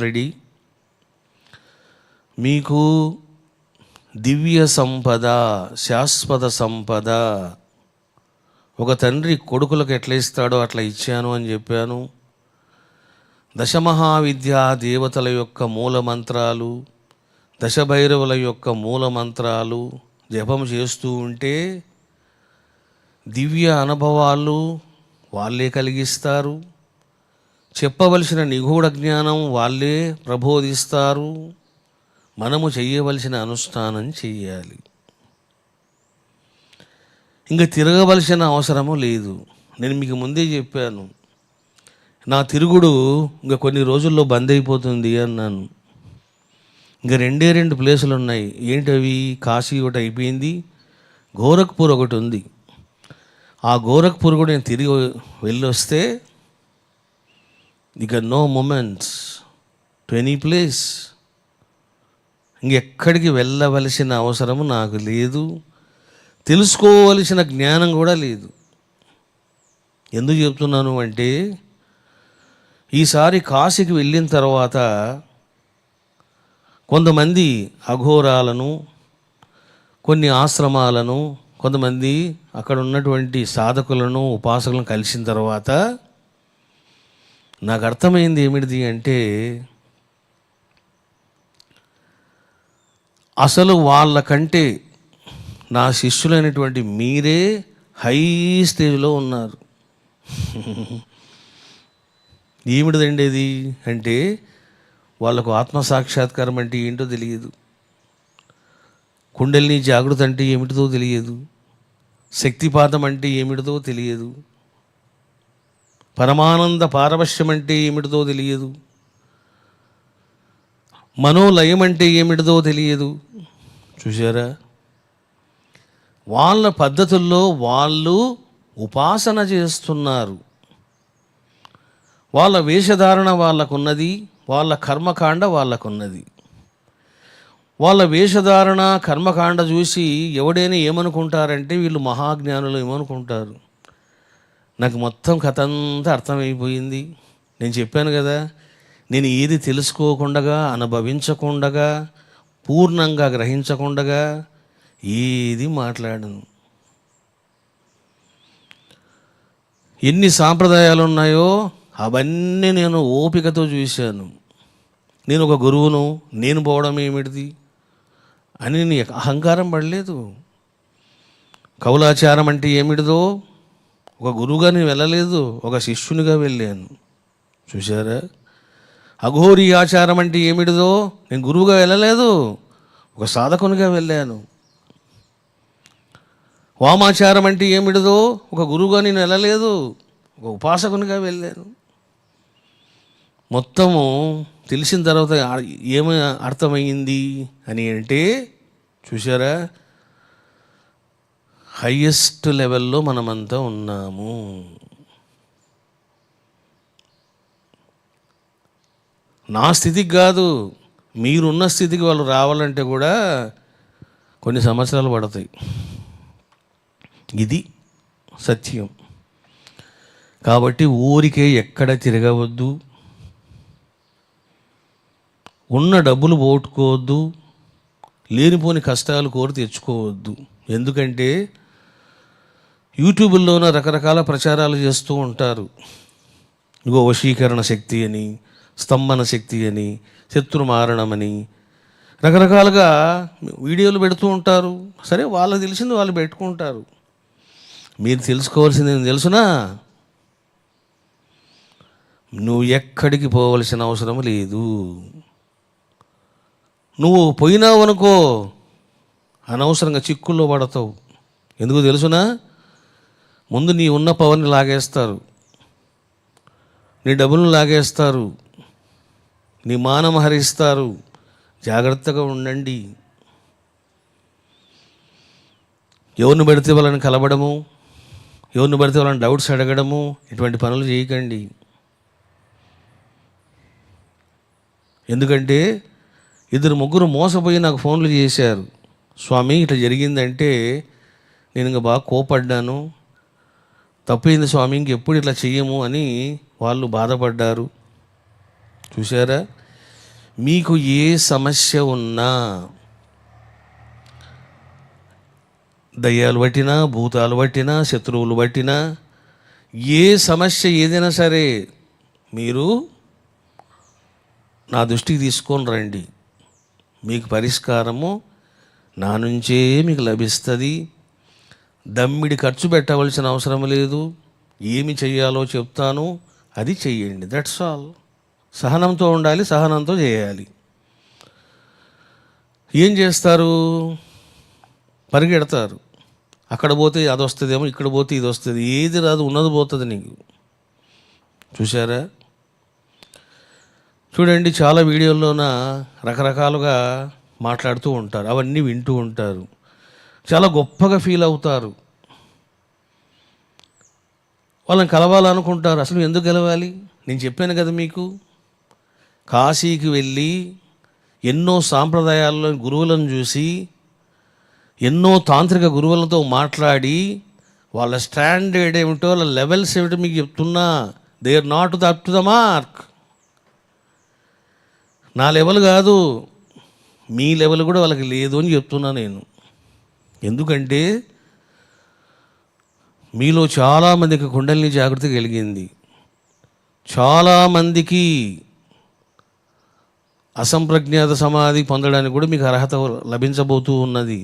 Ready. మీకు దివ్య సంపద, శాశ్వత సంపద ఒక తండ్రి కొడుకులకు ఎట్లా ఇస్తాడో అట్లా ఇచ్చాను అని చెప్పాను. దశమహావిద్యా దేవతల యొక్క మూల మంత్రాలు, దశభైరవుల యొక్క మూల మంత్రాలు జపం చేస్తూ ఉంటే దివ్య అనుభవాలు వాళ్ళే కలిగిస్తారు. చెప్పవలసిన నిగూఢ జ్ఞానం వాళ్ళే ప్రబోధిస్తారు. మనము చేయవలసిన అనుష్ఠానం చెయ్యాలి. ఇంకా తిరగవలసిన అవసరము లేదు. నేను మీకు ముందే చెప్పాను, నా తిరుగుడు ఇంకా కొన్ని రోజుల్లో బంద్ అయిపోతుంది అన్నాను. ఇంకా రెండు ప్లేసులు ఉన్నాయి. ఏంటవి? కాశీ ఒకటి అయిపోయింది, గోరఖ్పూర్ ఒకటి ఉంది. ఆ గోరఖ్పూర్ కూడా నేను తిరిగి వెళ్ళొస్తే ఇక no moments to any place. ఇంకెక్కడికి వెళ్ళవలసిన అవసరము నాకు లేదు, తెలుసుకోవలసిన జ్ఞానం కూడా లేదు. ఎందుకు చెప్తున్నాను అంటే, ఈసారి కాశీకి వెళ్ళిన తర్వాత కొంతమంది అఘోరాలను, కొన్ని ఆశ్రమాలను, కొంతమంది అక్కడ ఉన్నటువంటి సాధకులను, ఉపాసకులను కలిసిన తర్వాత నాకు అర్థమైంది ఏమిటిది అంటే, అసలు వాళ్ళకంటే నా శిష్యులైనటువంటి మీరే హై స్టేజ్లో ఉన్నారు. ఏమిటిదండి అది అంటే, వాళ్ళకు ఆత్మసాక్షాత్కారం అంటే ఏంటో తెలియదు, కుండలిని జాగృతి అంటే ఏమిటిదో తెలియదు, శక్తిపాతం అంటే ఏమిటిదో తెలియదు, పరమానంద పారవశ్యం అంటే ఏమిటిదో తెలియదు, మనోలయం అంటే ఏమిటిదో తెలియదు. చూసారా? వాళ్ళ పద్ధతుల్లో వాళ్ళు ఉపాసన చేస్తున్నారు. వాళ్ళ వేషధారణ వాళ్ళకున్నది, వాళ్ళ కర్మకాండ వాళ్ళకున్నది. వాళ్ళ వేషధారణ కర్మకాండ చూసి ఎవడైనా ఏమనుకుంటారంటే వీళ్ళు మహాజ్ఞానులు ఏమనుకుంటారు. నాకు మొత్తం కథ అంతా అర్థమైపోయింది. నేను చెప్పాను కదా, నేను ఏది తెలుసుకోకుండా, అనుభవించకుండా, పూర్ణంగా గ్రహించకుండా ఏది మాట్లాడను. ఎన్ని సాంప్రదాయాలు ఉన్నాయో అవన్నీ నేను ఓపికతో చూశాను. నేను ఒక గురువును, నేను పోవడం ఏమిటిది అని నీ అహంకారం పడలేదు. కౌలాచారం అంటే ఏమిటిదో ఒక గురువుగా నేను వెళ్ళలేదు, ఒక శిష్యునిగా వెళ్ళాను. చూశారా? అఘోరి ఆచారం అంటే ఏమిటిదో నేను గురువుగా వెళ్ళలేదు, ఒక సాధకునిగా వెళ్ళాను. వామాచారం అంటే ఏమిటిదో ఒక గురువుగా నేను వెళ్ళలేదు, ఒక ఉపాసకునిగా వెళ్ళాను. మొత్తము తెలిసిన తర్వాత ఏమి అర్థమైంది అని అంటే, చూసారా, హయ్యెస్ట్ లెవెల్లో మనమంతా ఉన్నాము. నా స్థితికి కాదు, మీరున్న స్థితికి వాళ్ళు రావాలంటే కూడా కొన్ని సంవత్సరాలు పడతాయి. ఇది సత్యం. కాబట్టి ఊరికే ఎక్కడ తిరగవద్దు, ఉన్న డబ్బులు పోగొట్టుకోవద్దు, లేనిపోని కష్టాలు కోరి తెచ్చుకోవద్దు. ఎందుకంటే యూట్యూబ్లోన రకరకాల ప్రచారాలు చేస్తూ ఉంటారు. ఇగో వశీకరణ శక్తి అని, స్తంభన శక్తి అని, శత్రుమారణమని రకరకాలుగా వీడియోలు పెడుతూ ఉంటారు. సరే, వాళ్ళకి తెలిసింది వాళ్ళు పెట్టుకుంటారు. మీరు తెలుసుకోవాల్సింది ఏం తెలుసునా? నువ్వు ఎక్కడికి పోవలసిన అవసరం లేదు. నువ్వు పోయినావు అనుకో, అనవసరంగా చిక్కుల్లో పడతావు. ఎందుకు తెలుసునా? ముందు నీ ఉన్న పవర్ని లాగేస్తారు, నీ డబ్బులను లాగేస్తారు, నీ మానం హరిస్తారు. జాగ్రత్తగా ఉండండి. ఎవరిని పడితే వాళ్ళని కలవడము, ఎవరిని పడితే వాళ్ళని డౌట్స్ అడగడము, ఇటువంటి పనులు చేయకండి. ఎందుకంటే 2-3 మోసపోయి నాకు ఫోన్లు చేశారు. స్వామి ఇట్లా జరిగిందంటే నేను ఇంకా బాగా కోపడ్డాను, తప్పైంది స్వామి, ఇంకెప్పుడు ఇట్లా చెయ్యము అని వాళ్ళు బాధపడ్డారు. చూసారా? మీకు ఏ సమస్య ఉన్నా, దయ్యాలు పట్టినా, భూతాలు పట్టినా, శత్రువులు పట్టినా, ఏ సమస్య ఏదైనా సరే మీరు నా దృష్టికి తీసుకొని రండి. మీకు పరిష్కారము నా నుంచే మీకు లభిస్తుంది. దమ్మిడి ఖర్చు పెట్టవలసిన అవసరం లేదు. ఏమి చెయ్యాలో చెప్తాను, అది చెయ్యండి. That's all. సహనంతో ఉండాలి, సహనంతో చేయాలి. ఏం చేస్తారు? పరిగెడతారు. అక్కడ పోతే అది వస్తుందేమో, ఇక్కడ పోతే ఇది వస్తుంది. ఏది రాదు, ఉన్నది పోతుంది నీకు. చూసారా? చూడండి, చాలా వీడియోల్లోన రకరకాలుగా మాట్లాడుతూ ఉంటారు, అవన్నీ వింటూ ఉంటారు, చాలా గొప్పగా ఫీల్ అవుతారు. వాళ్ళని కలవాలనుకుంటారు. అసలు ఎందుకు కలవాలి? నేను చెప్పాను కదా మీకు, కాశీకి వెళ్ళి ఎన్నో సాంప్రదాయాల్లో గురువులను చూసి, ఎన్నో తాంత్రిక గురువులతో మాట్లాడి, వాళ్ళ స్టాండర్డ్ ఏమిటో, వాళ్ళ లెవెల్స్ ఏమిటో మీకు చెప్తున్నా. They are not up to the mark. నా లెవెల్ కాదు, మీ లెవెల్ కూడా వాళ్ళకి లేదు అని చెప్తున్నా నేను. ఎందుకంటే మీలో చాలామందికి కుండలిని జాగృతి కలిగింది. చాలామందికి అసంప్రజ్ఞాత సమాధి పొందడానికి కూడా మీకు అర్హత లభించబోతూ ఉన్నది.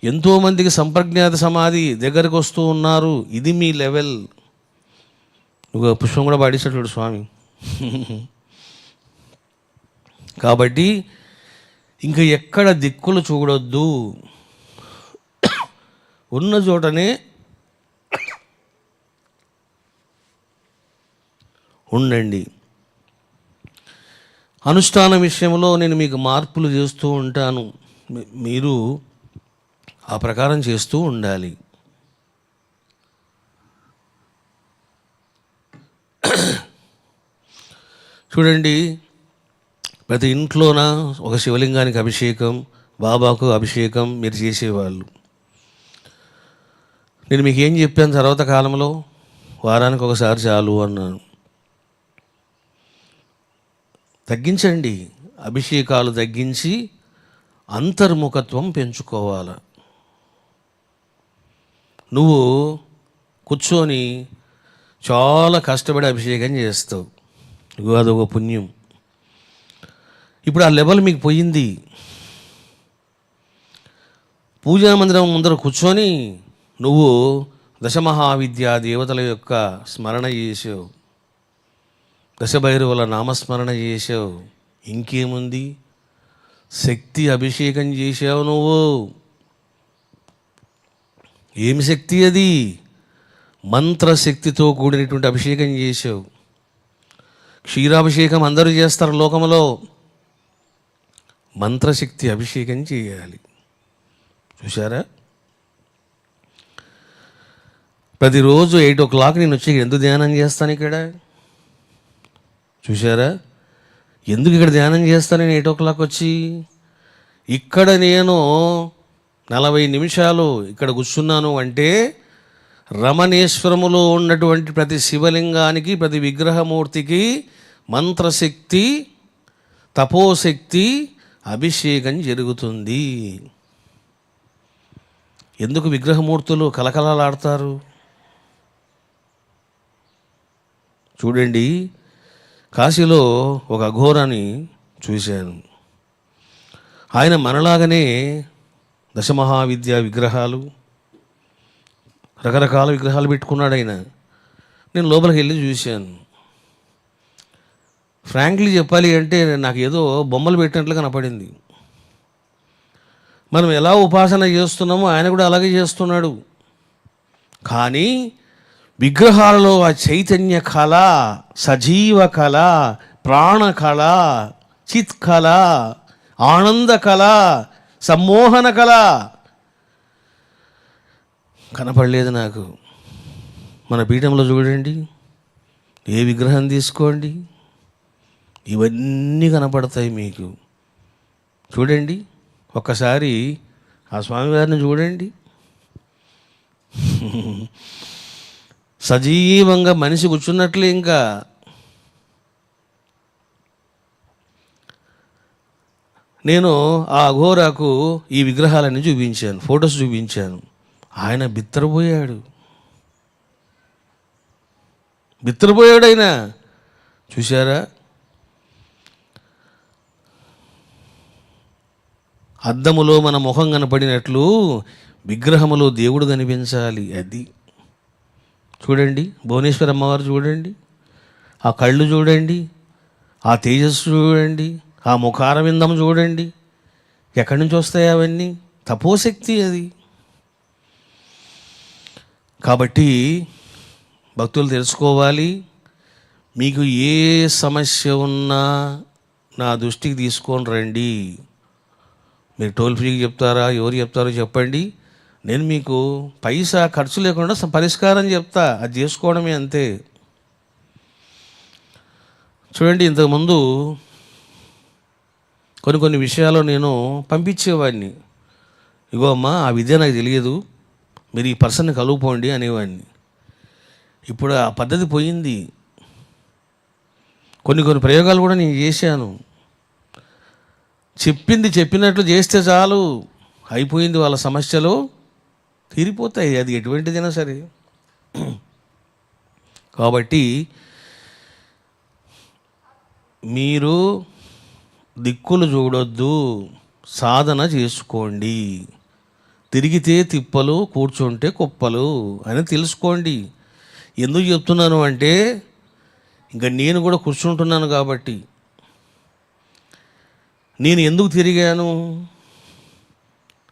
ఎంతోమందికి సంప్రజ్ఞాత సమాధి దగ్గరకు వస్తూ ఉన్నారు. ఇది మీ లెవెల్. ఒక పుష్పం కూడా పాడిస్తాడు స్వామి. కాబట్టి ఇంకా ఎక్కడ దిక్కులు చూడొద్దు, ఉన్న చోటనే ఉండండి. అనుష్ఠాన విషయంలో నేను మీకు మార్పులు చేస్తూ ఉంటాను, మీరు ఆ ప్రకారం చేస్తూ ఉండాలి. చూడండి, ప్రతి ఇంట్లోన ఒక శివలింగానికి అభిషేకం, బాబాకు అభిషేకం మీరు చేసేవాళ్ళు. నేను మీకు ఏం చెప్పాను తర్వాత కాలంలో? వారానికి ఒకసారి చాలు అన్నాను. తగ్గించండి, అభిషేకాలు తగ్గించి అంతర్ముఖత్వం పెంచుకోవాలి. నువ్వు కూర్చొని చాలా కష్టపడి అభిషేకం చేస్తావు, ఇగో అదొక పుణ్యం. ఇప్పుడు ఆ లెవెల్ మీకు పోయింది. పూజా మందిరం ముందర కూర్చొని నువ్వు దశమహావిద్యా దేవతల యొక్క స్మరణ చేసావు, దశభైరవుల నామస్మరణ చేసావు. ఇంకేముంది? శక్తి అభిషేకం చేసావు నువ్వు. ఏమి శక్తి అది? మంత్రశక్తితో కూడినటువంటి అభిషేకం చేసావు. క్షీరాభిషేకం అందరూ చేస్తారు లోకంలో, మంత్రశక్తి అభిషేకం చేయాలి. చూసారా? ప్రతిరోజు 8 o'clock నేను వచ్చి ఎందుకు ధ్యానం చేస్తాను ఇక్కడ? చూసారా? ఎందుకు ఇక్కడ ధ్యానం చేస్తాను నేను 8 o'clock వచ్చి? ఇక్కడ నేను 40 నిమిషాలు ఇక్కడ కూర్చున్నాను అంటే రమణేశ్వరములో ఉన్నటువంటి ప్రతి శివలింగానికి, ప్రతి విగ్రహమూర్తికి మంత్రశక్తి, తపోశక్తి అభిషేకం జరుగుతుంది. ఎందుకు విగ్రహమూర్తులు కలకలలాడతారు? చూడండి, కాశీలో ఒక అఘోరాన్ని చూశాను. ఆయన మనలాగనే దశమహావిద్యా విగ్రహాలు, రకరకాల విగ్రహాలు పెట్టుకున్నాడు ఆయన. నేను లోపలికి వెళ్ళి చూశాను. ఫ్రాంక్లీ చెప్పాలి అంటే నాకు ఏదో బొమ్మలు పెట్టినట్లు కనపడింది. మనం ఎలా ఉపాసన చేస్తున్నామో ఆయన కూడా అలాగే చేస్తున్నాడు. కానీ విగ్రహాలలో ఆ చైతన్య కళ, సజీవ కళ, ప్రాణ కళ, చిత్ కళ, ఆనంద కళ, సమ్మోహన కళ కనపడలేదు నాకు. మన పీఠంలో చూడండి, ఏ విగ్రహం తీసుకోండి, ఇవన్నీ కనపడతాయి మీకు. చూడండి, ఒక్కసారి ఆ స్వామివారిని చూడండి. సజీవంగా మనిషి కూర్చున్నట్లే. ఇంకా నేను ఆ అఘోరాకు ఈ విగ్రహాలన్నీ చూపించాను, ఫొటోస్ చూపించాను. ఆయన బిత్తరపోయాడు ఆయన. చూశారా? అద్దములో మన ముఖం కనపడినట్లు విగ్రహములో దేవుడు కనిపించాలి. అది చూడండి, భువనేశ్వరి అమ్మవారు చూడండి, ఆ కళ్ళు చూడండి, ఆ తేజస్సు చూడండి, ఆ ముఖారవిందం చూడండి. ఎక్కడి నుంచి వస్తాయి అవన్నీ? తపోశక్తి అది. కాబట్టి భక్తులు తెలుసుకోవాలి, మీకు ఏ సమస్య ఉన్నా నా దృష్టికి తీసుకొని రండి. మీరు టోల్ ఫ్రీకి చెప్తారా, ఎవరు చెప్తారో చెప్పండి, నేను మీకు పైసా ఖర్చు లేకుండా పరిష్కారం చెప్తా. అది చేసుకోవడమే, అంతే. చూడండి, ఇంతకుముందు కొన్ని విషయాలు నేను పంపించేవాడిని. ఇగో అమ్మా, ఆ విద్య నాకు తెలియదు, మీరు ఈ పర్సన్ని కలుపుకోండి అనేవాడిని. ఇప్పుడు ఆ పద్ధతి పోయింది. కొన్ని ప్రయోగాలు కూడా నేను చేశాను. చెప్పింది చెప్పినట్లు చేస్తే చాలు, అయిపోయింది, వాళ్ళ సమస్యలు తీరిపోతాయి. అది ఎటువంటిదైనా సరే. కాబట్టి మీరు దిక్కులు చూడొద్దు, సాధన చేసుకోండి. తిరిగితే తిప్పలు, కూర్చుంటే కుప్పలు అని తెలుసుకోండి. ఎందుకు చెప్తున్నాను అంటే, ఇంకా నేను కూడా కూర్చుంటున్నాను కాబట్టి. నేను ఎందుకు తిరిగాను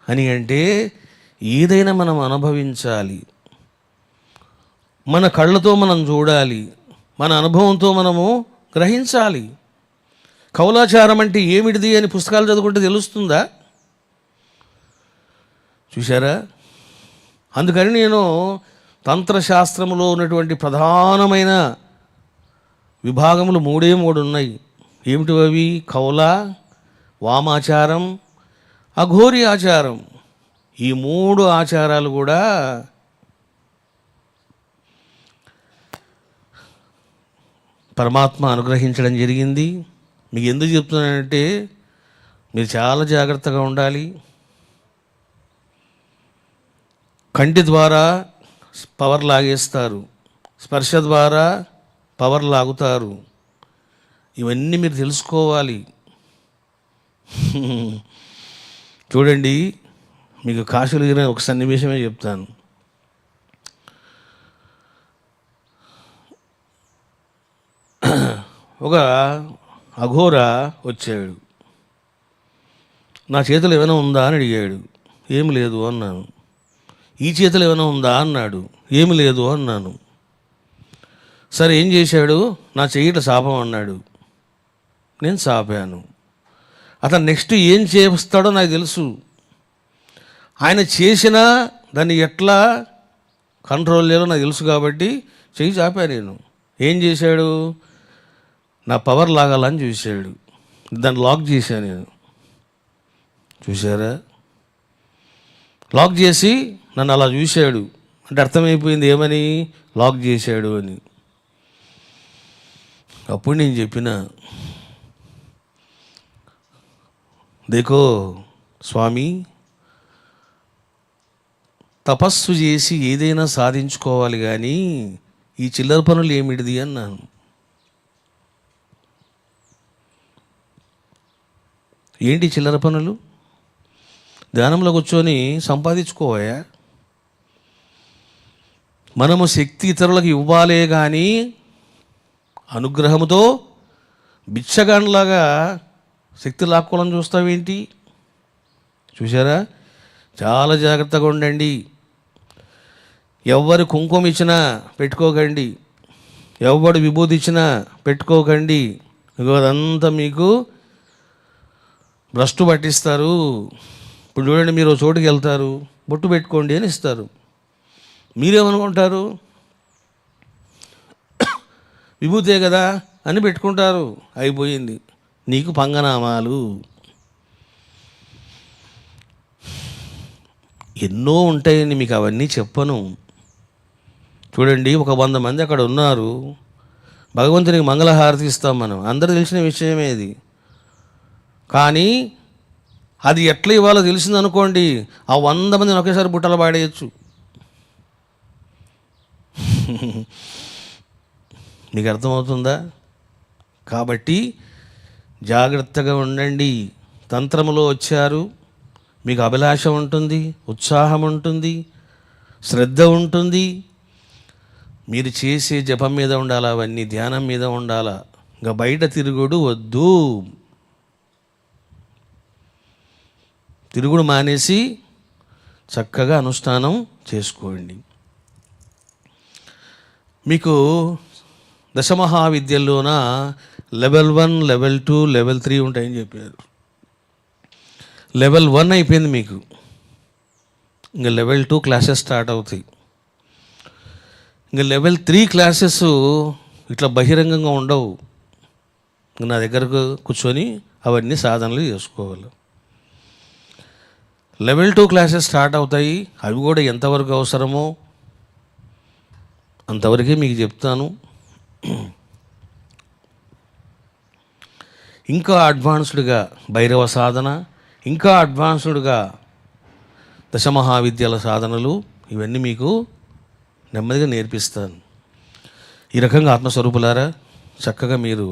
అని అంటే, ఏదైనా మనం అనుభవించాలి, మన కళ్ళతో మనం చూడాలి, మన అనుభవంతో మనము గ్రహించాలి. కౌలాచారం అంటే ఏమిటిది అని పుస్తకాలు చదువుకుంటే తెలుస్తుందా? చూశారా? అందుకని నేను తంత్రశాస్త్రములో ఉన్నటువంటి ప్రధానమైన విభాగములు 3 ఉన్నాయి. ఏమిటి అవి? కౌల, వామాచారం, అఘోరి ఆచారం. ఈ 3 ఆచారాలు కూడా పరమాత్మ అనుగ్రహించడం జరిగింది. మీకు ఎందుకు చెప్తున్నానంటే, మీరు చాలా జాగ్రత్తగా ఉండాలి. కంటి ద్వారా పవర్ లాగేస్తారు, స్పర్శ ద్వారా పవర్ లాగుతారు. ఇవన్నీ మీరు తెలుసుకోవాలి. చూడండి, మీకు కాశీలో జరిగిన ఒక సన్నివేశమే చెప్తాను. ఒక అఘోర వచ్చాడు, నా చేతిలో ఏమైనా ఉందా అని అడిగాడు. ఏమి లేదు అన్నాను. ఈ చేతిలో ఏమైనా ఉందా అన్నాడు. ఏమి లేదు అన్నాను. సరే, ఏం చేశాడు? నా చెయ్యిట శాపం అన్నాడు. నేను చాపాను. అతను నెక్స్ట్ ఏం చేస్తాడో నాకు తెలుసు. ఆయన చేసినా దాన్ని ఎట్లా కంట్రోల్ చేయాలో నాకు తెలుసు కాబట్టి చెయ్యి చాపా నేను. ఏం చేశాడు? నా పవర్ లాగాలని చూశాడు. దాన్ని లాక్ చేశాను నేను. చూశారా? లాక్ చేసి నన్ను అలా చూశాడు. అంటే అర్థమైపోయింది ఏమని? లాక్ చేశాడు అని. అప్పుడు నేను చెప్పిన, దేకో స్వామి, తపస్సు చేసి ఏదైనా సాధించుకోవాలి, కానీ ఈ చిల్లర పనులు ఏమిటిది అన్నాను. ఏంటి చిల్లర పనులు? ధ్యానంలో కూర్చొని సంపాదించుకోవా? మనము శక్తి ఇతరులకు ఇవ్వాలే కానీ అనుగ్రహముతో బిచ్చగాన్లాగా శక్తి లాక్కోవాలని చూస్తావేంటి? చూసారా? చాలా జాగ్రత్తగా ఉండండి. ఎవరు కుంకుమ ఇచ్చినా పెట్టుకోకండి, ఎవడు విభూతి ఇచ్చినా పెట్టుకోకండి. అదంతా మీకు భ్రష్టు పట్టిస్తారు. ఇప్పుడు చూడండి, మీరు చోటుకి వెళ్తారు, బొట్టు పెట్టుకోండి అని ఇస్తారు. మీరేమనుకుంటారు? విభూతే కదా అని పెట్టుకుంటారు. అయిపోయింది, నీకు పంగనామాలు. ఎన్నో ఉంటాయని మీకు అవన్నీ చెప్పను. చూడండి, ఒక 100 మంది అక్కడ ఉన్నారు. భగవంతునికి మంగళహారతి ఇస్తాం మనం, అందరూ తెలిసిన విషయమే ఇది. కానీ అది ఎట్లా ఇవ్వాలో తెలిసింది అనుకోండి, ఆ 100 మందిని ఒకేసారి బుట్టలు పాడేయచ్చు. మీకు అర్థమవుతుందా? కాబట్టి జాగ్రత్తగా ఉండండి. తంత్రములో వచ్చారు, మీకు అభిలాష ఉంటుంది, ఉత్సాహం ఉంటుంది, శ్రద్ధ ఉంటుంది. మీరు చేసే జపం మీద ఉండాలా, అవన్నీ ధ్యానం మీద ఉండాలా. ఇంకా బయట తిరుగుడు వద్దు. తిరుగుడు మానేసి చక్కగా అనుష్ఠానం చేసుకోండి. మీకు దశమహావిద్యల్లోన లెవెల్ 1, లెవెల్ 2, లెవెల్ 3 ఉంటాయని చెప్పారు. లెవెల్ 1 అయిపోయింది మీకు, ఇంకా లెవెల్ 2 క్లాసెస్ స్టార్ట్ అవుతాయి. ఇంకా లెవెల్ 3 క్లాసెస్ ఇట్లా బహిరంగంగా ఉండవు. నా దగ్గరకు కూర్చొని అవన్నీ సాధనలు చేసుకోవాలి. లెవెల్ 2 క్లాసెస్ స్టార్ట్ అవుతాయి. అవి కూడా ఎంతవరకు అవసరమో అంతవరకే మీకు చెప్తాను. ఇంకా అడ్వాన్స్డ్గా భైరవ సాధన, ఇంకా అడ్వాన్స్డ్గా దశమహావిద్యల సాధనలు, ఇవన్నీ మీకు నెమ్మదిగా నేర్పిస్తాను. ఈ రకంగా ఆత్మస్వరూపులారా, చక్కగా మీరు